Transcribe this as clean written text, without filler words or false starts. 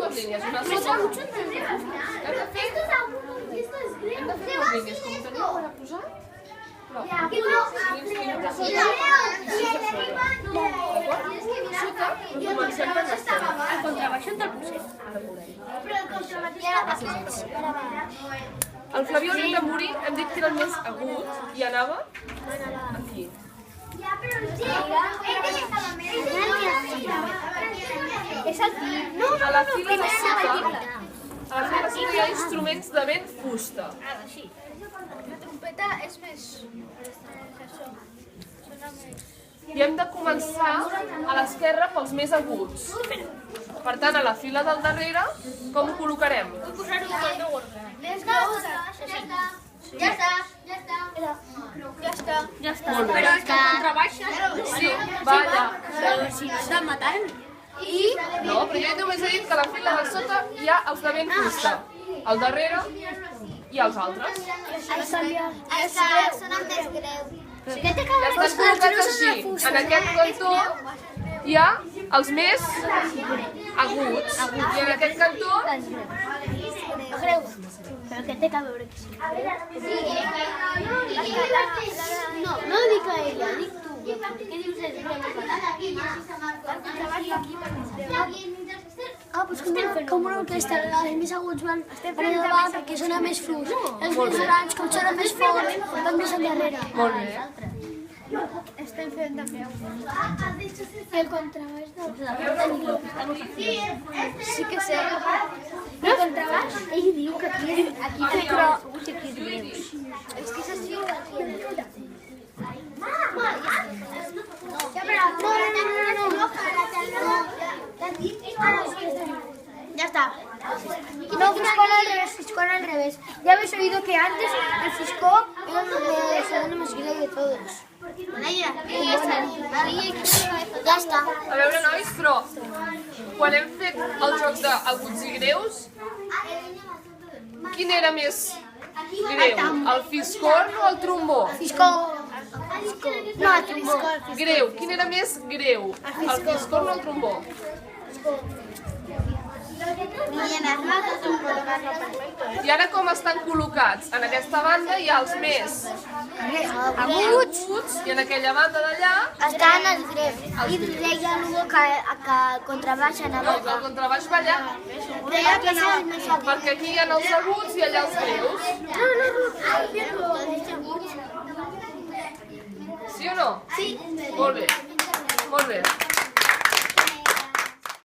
dues línies, una sota. Hem de fer dues línies, com ho teniu per a posar. Sota, comencem per l'esquerra. El contrabaix on te'l posem? El Flaviol hem de morir, hem dit que era el més agut i anava aquí. És el tip. A la fila de sota hi ha instruments de vent fusta. Sí. La trompeta és més... Sona més... I hem de començar a l'esquerra pels més aguts. Per tant, a la fila del darrere, com ho col·locarem? Vull posar-ho pel meu ordre. Ja està. Molt bé. Però és que el contrabaix... Sí, va allà. Però si no està matant... No, però jo només he dit que a la fila de sota hi ha els de vent fusta. Al darrere i els altres. Sona més greu. Ja estan col·locats així. En aquest cantó hi ha els més aguts. I en aquest cantó... Greu. Però què té que veure que sí? No dic a ella, dic tu. Què dius és greu? Doncs com una orquestra, els més aguts van per endavant perquè sona més fluix. Els més grans, com sona més fort, van més endarrere. Molt bé. Estem fent també el contrabaix no. Sí que sé. El contrabaix, ell diu que aquí té però... És que és així. Ya está. No, fiscón al revés. Ya habéis oído que antes el fiscó era el segundo más grande de todos. Ya está. A veure, nois, però quan hem fet el joc d'aguts i greus, quin era més greu? El fiscorn o el trombó? Fiscó. No, el trombó. Greu. Quin era més greu? El fiscorn o el trombó? I ara com estan col·locats? En aquesta banda hi ha els més aguts i en aquella banda d'allà... Estan els greus. I deia algú que el contrabaix anava No, el contrabaix va allà. Perquè aquí hi ha els aguts i allà els greus. Sí o no? Sí. Molt bé. Molt bé.